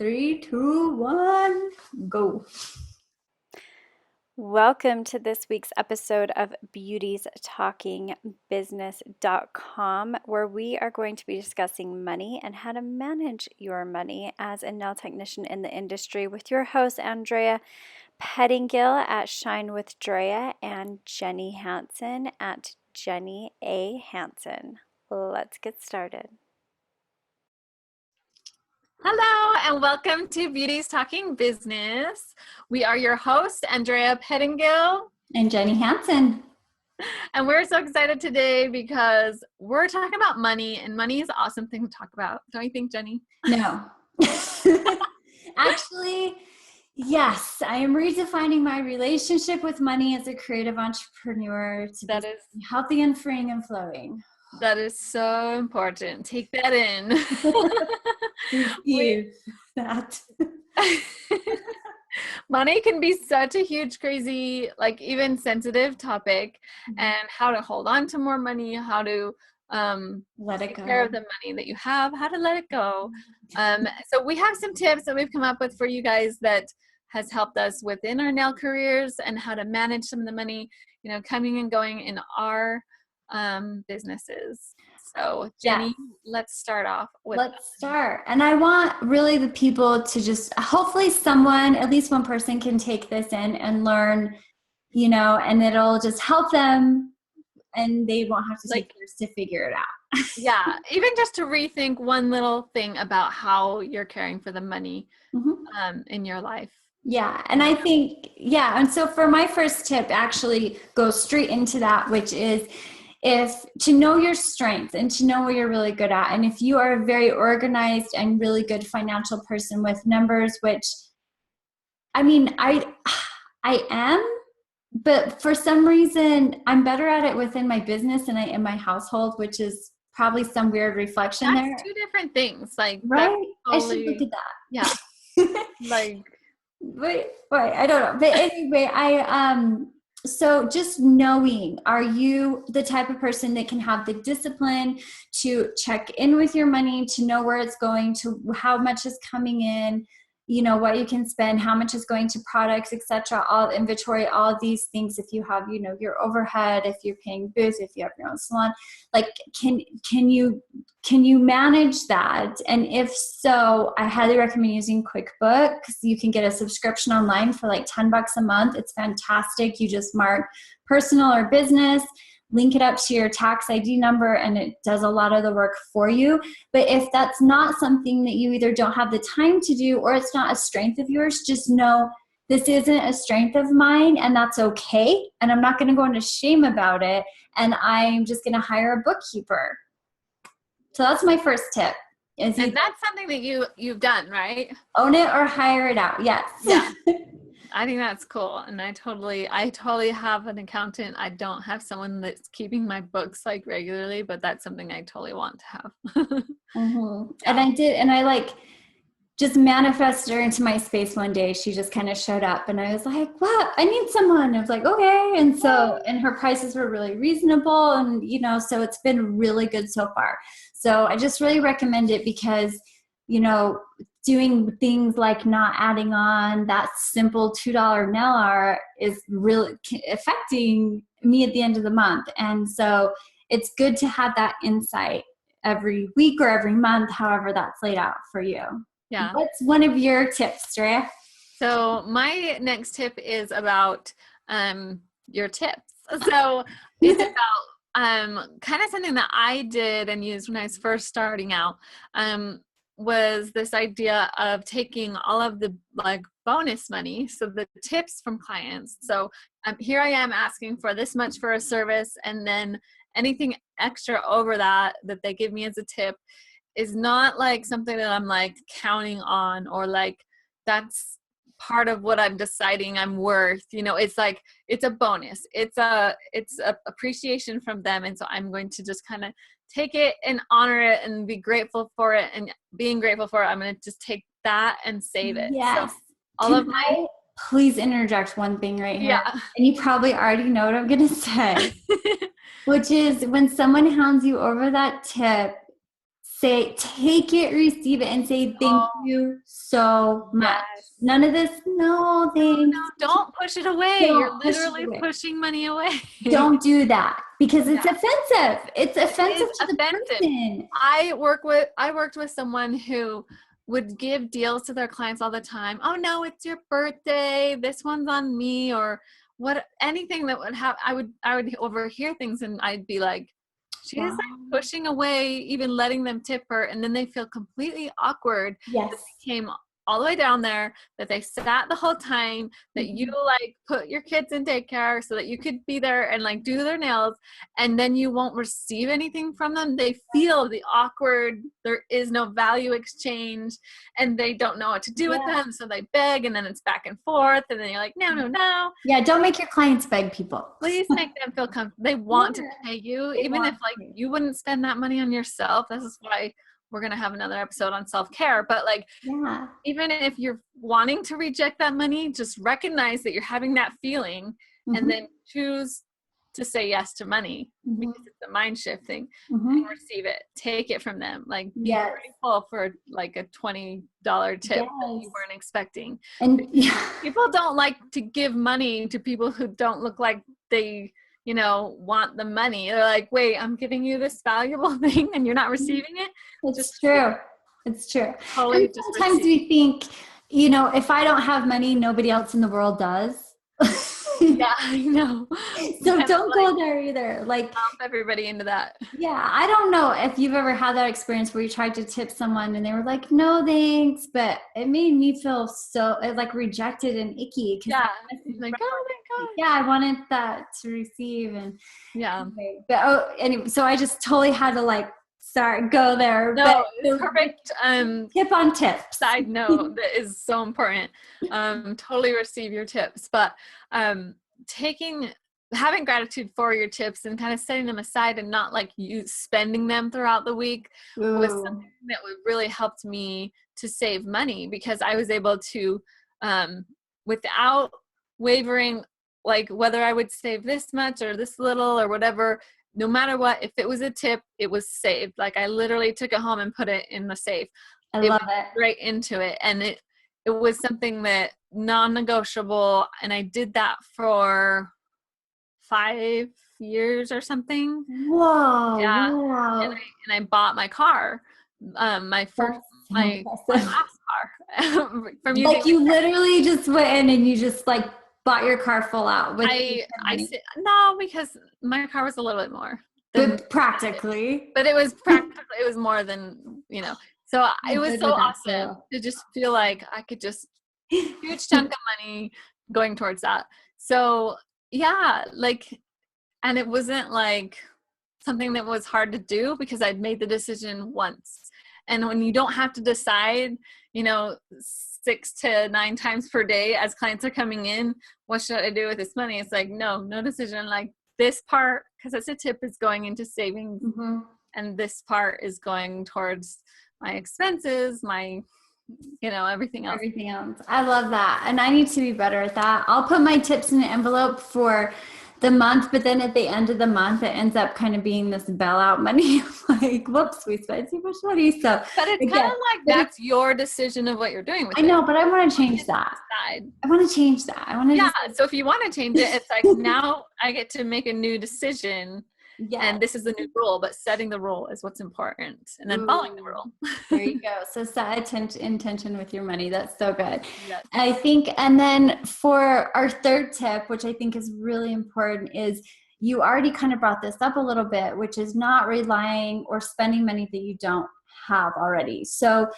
3, 2, 1, go. Welcome to this week's episode of Beauties Talking Business.com, where we are going to be discussing money and how to manage your money as a nail technician in the industry with your host, AnDrea Pettingill at Shine with Drea and JennyAHansen at JennyAHansen. Let's get started. Hello and welcome to Beauties Talking Business. We are your hosts, AnDrea Pettingill and JennyAHansen. And we're so excited today because we're talking about money, and money is an awesome thing to talk about. Don't you think, Jenny? No. Actually, yes. I am redefining my relationship with money as a creative entrepreneur to be healthy and freeing and flowing. That is so important. Take that in. Money can be such a huge, crazy, like even sensitive topic, and how to hold on to more money, how to let it take go, care of the money that you have, how to let it go. So we have some tips that we've come up with for you guys that has helped us within our nail careers and how to manage some of the money, coming and going in our businesses. So Jenny, let's start off with and I want really the people to just hopefully someone, at least one person, can take this in and learn, and it'll just help them and they won't have to take years to figure it out. Yeah, even just to rethink one little thing about how you're caring for the money in your life. Yeah. And I think, and so for my first tip actually goes straight into that, which is to know your strengths and to know what you're really good at. And if you are a very organized and really good financial person with numbers, which I mean, I am, but for some reason I'm better at it within my business than I am my household, which is probably some weird reflection. That's two different things. Like, right? Totally, I should look at that. Yeah. Wait, I don't know. But anyway, so just knowing, are you the type of person that can have the discipline to check in with your money, to know where it's going, to how much is coming in, what you can spend, how much is going to products, etc., all inventory, all of these things. If you have, your overhead, if you're paying booths, if you have your own salon, like, can you manage that? And if so, I highly recommend using QuickBooks. You can get a subscription online for like $10 a month. It's fantastic. You just mark personal or business, link it up to your tax ID number, and it does a lot of the work for you. But if that's not something that you either don't have the time to do or it's not a strength of yours, just know this isn't a strength of mine, and that's okay. And I'm not going to go into shame about it. And I'm just going to hire a bookkeeper. So that's my first tip. And that's something that you've done, right? Own it or hire it out. Yes. Yeah. I think that's cool. And I totally have an accountant. I don't have someone that's keeping my books like regularly, but that's something I totally want to have. Yeah. And I did. And I just manifested her into my space one day. She just kind of showed up and I was like, what? I need someone. I was like, okay. And so, and her prices were really reasonable. And, so it's been really good so far. So I just really recommend it because, doing things like not adding on that simple $2 nail art is really affecting me at the end of the month. And so it's good to have that insight every week or every month, however that's laid out for you. Yeah. What's one of your tips, Drea? So my next tip is about your tips. So it's about kind of something that I did and used when I was first starting out. Was this idea of taking all of the bonus money, so the tips from clients. So here I am asking for this much for a service, and then anything extra over that they give me as a tip is not something that I'm counting on, or that's part of what I'm deciding I'm worth. It's it's a bonus. It's a appreciation from them, and so I'm going to just kind of take it and honor it and be grateful for it. And being grateful for it, I'm going to just take that and save it. Yes. So please interject one thing right here. Yeah. And you probably already know what I'm going to say, which is when someone hands you over that tip, take it, receive it, and say thank you so much. Yes. None of this, no thanks. No, don't push it away. Don't You're push it literally away. pushing money away. Don't do that because it's offensive. It's offensive to the person. I worked with someone who would give deals to their clients all the time. Oh no, it's your birthday. This one's on me, or what, anything that would have, I would overhear things and I'd be like, she's Wow. like pushing away, even letting them tip her. And then they feel completely awkward. Yes. That they came all the way down there, that they sat the whole time, that you like put your kids in daycare so that you could be there and like do their nails, and then you won't receive anything from them. They feel the awkward, there is no value exchange, and they don't know what to do with them. So they beg, and then it's back and forth, and then you're like, no. Yeah, don't make your clients beg people. Please make them feel comfortable. They want to pay you, even if like you wouldn't spend that money on yourself. This is why we're going to have another episode on self-care. But like, even if you're wanting to reject that money, just recognize that you're having that feeling and then choose to say yes to money because it's a mind shift thing and receive it. Take it from them. Like, be grateful for like a $20 tip that you weren't expecting. And people don't like to give money to people who don't look like they, you know, want the money. They're like, wait, I'm giving you this valuable thing and you're not receiving it? It's true. It's true. Totally. And sometimes we think, you know, if I don't have money, nobody else in the world does. Yeah, I know. So don't go there either. Like, dump everybody into that. Yeah, I don't know if you've ever had that experience where you tried to tip someone and they were like, no thanks, but it made me feel so like rejected and icky. Yeah, like, oh my God. Yeah, I wanted that to receive. And anyway, so I just totally had to like go there. No, but it's perfect. Tip on tips. Side note that is so important. Totally receive your tips, but having gratitude for your tips and kind of setting them aside and not like you spending them throughout the week was something that really helped me to save money, because I was able to, without wavering, like whether I would save this much or this little or whatever, no matter what, if it was a tip, it was saved. Like I literally took it home and put it in the safe. I love it. Right into it. And it was something that non-negotiable. And I did that for 5 years or something. Whoa. Yeah. Wow. And I bought my car, my last car from using. Like you literally just went in and you just like bought your car full out. With no, because my car was a little bit more. Practically. But it was it was more than, you know. So it was so awesome to just feel like I could just huge chunk of money going towards that. So yeah, like, and it wasn't like something that was hard to do because I'd made the decision once. And when you don't have to decide, you know, 6 to 9 times per day as clients are coming in, what should I do with this money? It's like, no decision. Like this part, because it's a tip, is going into savings, and this part is going towards my expenses, my, you know, everything else. I love that. And I need to be better at that. I'll put my tips in an envelope for the month, but then at the end of the month, it ends up kind of being this bailout money. Like, whoops, we spent too much money. So, but it's kind of like that's your decision of what you're doing with it. I know, but I want to change that. I want to change that. So if you want to change it, it's like now I get to make a new decision. And this is the new rule, but setting the rule is what's important, and then following the rule. There you go. So set intention with your money. That's so good. Yes. I think, and then for our third tip, which I think is really important, is you already kind of brought this up a little bit, which is not relying or spending money that you don't have already. So,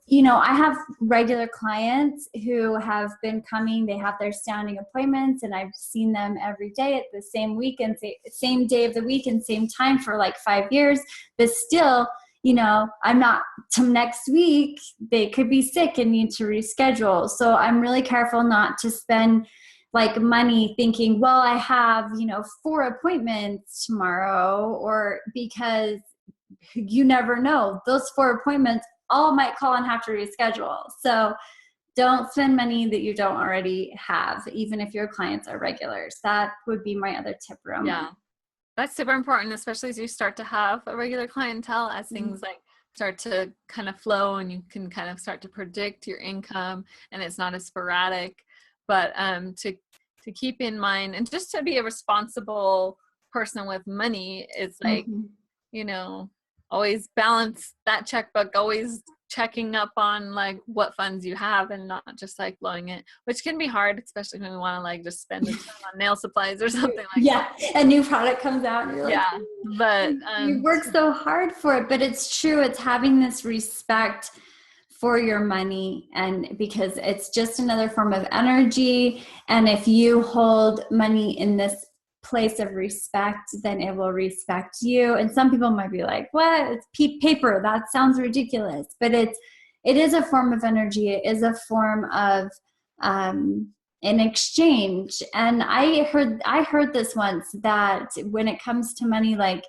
you know, I have regular clients who have been coming, they have their standing appointments, and I've seen them every day at the same week and same day of the week and same time for like 5 years, but still, you know, I'm not till next week, they could be sick and need to reschedule. So I'm really careful not to spend like money thinking, well, I have, you know, 4 appointments tomorrow, or because you never know, those 4 appointments all might call and have to reschedule. So don't spend money that you don't already have, even if your clients are regulars. That would be my other tip, Roma. Yeah. That's super important, especially as you start to have a regular clientele, as things like start to kind of flow and you can kind of start to predict your income and it's not as sporadic. But to keep in mind and just to be a responsible person with money is like, you know, always balance that checkbook, always checking up on like what funds you have and not just like blowing it, which can be hard, especially when we want to like just spend it on nail supplies or something like that. A new product comes out and you're like, but you work so hard for it. But it's true, it's having this respect for your money, and because it's just another form of energy, and if you hold money in this place of respect, then it will respect you. And some people might be like, what, it's paper, that sounds ridiculous, but it is a form of energy. It is a form of an exchange. And I heard this once, that when it comes to money, like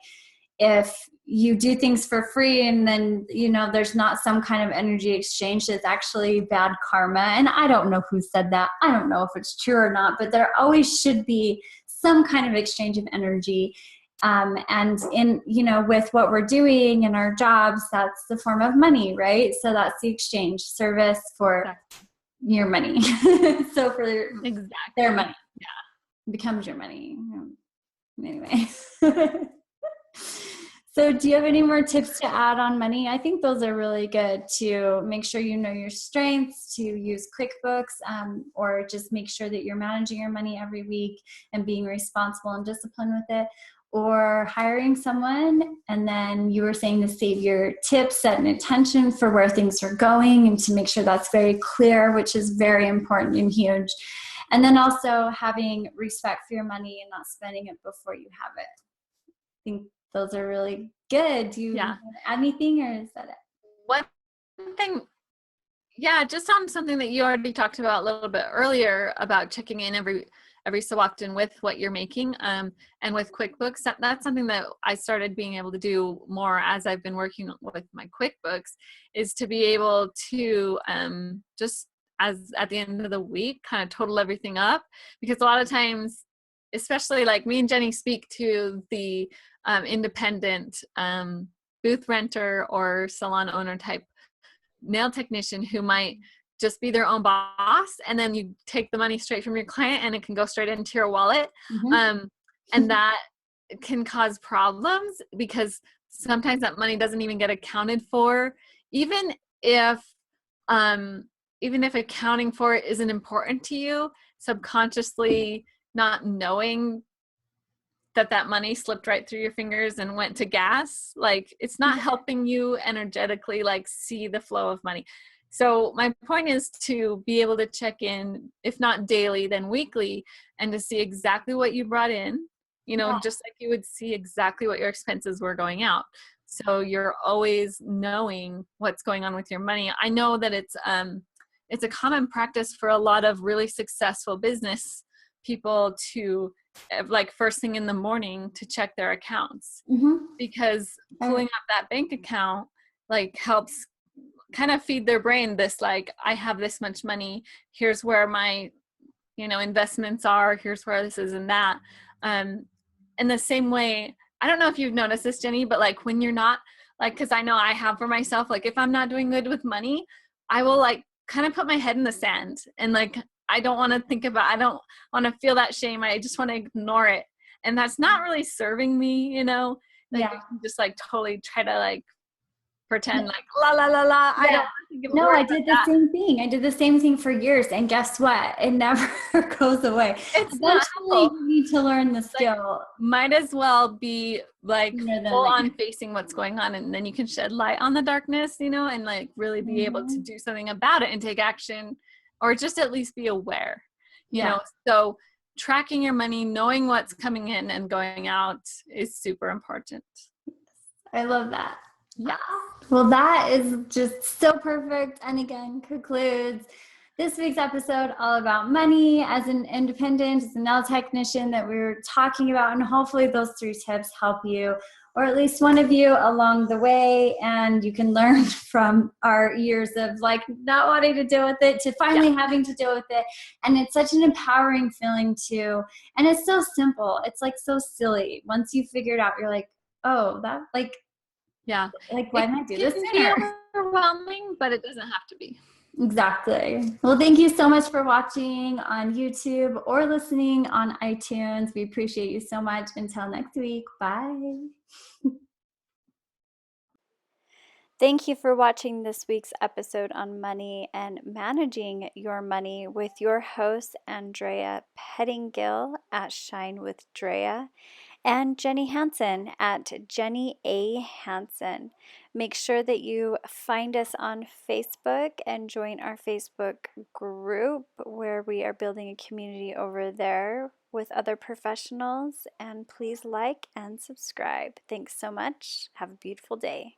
if you do things for free and then, you know, there's not some kind of energy exchange, it's actually bad karma. And I don't know who said that. I don't know if it's true or not, but there always should be some kind of exchange of energy. And in, you know, with what we're doing in our jobs, that's the form of money, right? So that's the exchange, service for your money. So for their money, becomes your money. Anyway. So do you have any more tips to add on money? I think those are really good, to make sure you know your strengths, to use QuickBooks, or just make sure that you're managing your money every week and being responsible and disciplined with it, or hiring someone. And then you were saying to save your tips, set an intention for where things are going and to make sure that's very clear, which is very important and huge. And then also having respect for your money and not spending it before you have it. I think those are really good. Do you add anything, or is that it? One thing, just on something that you already talked about a little bit earlier about checking in every so often with what you're making, and with QuickBooks, that's something that I started being able to do more as I've been working with my QuickBooks, is to be able to just as at the end of the week kind of total everything up, because a lot of times, especially like me and Jenny speak to the independent booth renter or salon owner type nail technician who might just be their own boss, and then you take the money straight from your client and it can go straight into your wallet. And that can cause problems, because sometimes that money doesn't even get accounted for, even if accounting for it isn't important to you, subconsciously not knowing that money slipped right through your fingers and went to gas, like it's not helping you energetically like see the flow of money. So my point is to be able to check in, if not daily, then weekly, and to see exactly what you brought in, you know, just like you would see exactly what your expenses were going out. So you're always knowing what's going on with your money. I know that it's a common practice for a lot of really successful business people to, like, first thing in the morning to check their accounts, because pulling up that bank account like helps kind of feed their brain this, like, I have this much money, here's where my, you know, investments are, here's where this is and that. In the same way, I don't know if you've noticed this, Jenny, but like when you're not, like, because I know I have for myself, like if I'm not doing good with money, I will like kind of put my head in the sand, and like I don't want to think about, I don't want to feel that shame, I just want to ignore it, and that's not really serving me, you know. Like I can just like totally try to like pretend like la la la la. I don't think no, I did the same thing. I did the same thing for years, and guess what? It never goes away. It's eventually you need to learn the skill. Like, might as well be like full on facing what's going on, and then you can shed light on the darkness, you know, and like really be able to do something about it and take action, or just at least be aware, you know. So tracking your money, knowing what's coming in and going out is super important. I love that. Yeah. Well, that is just so perfect. And again, concludes this week's episode all about money as an independent, as a nail technician that we were talking about. And hopefully those 3 tips help you or at least one of you along the way, and you can learn from our years of like not wanting to deal with it to finally having to deal with it. And it's such an empowering feeling too. And it's so simple. It's like so silly. Once you figure it out, you're like, oh, that like why didn't I do this can sooner? be overwhelming, but it doesn't have to be. Exactly. Well, thank you so much for watching on YouTube or listening on iTunes. We appreciate you so much. Until next week. Bye. Thank you for watching this week's episode on money and managing your money with your host, AnDrea Pettingill at Shine with Drea, and JennyAHansen at JennyAHansen. Make sure that you find us on Facebook and join our Facebook group where we are building a community over there with other professionals. And please like and subscribe. Thanks so much. Have a beautiful day.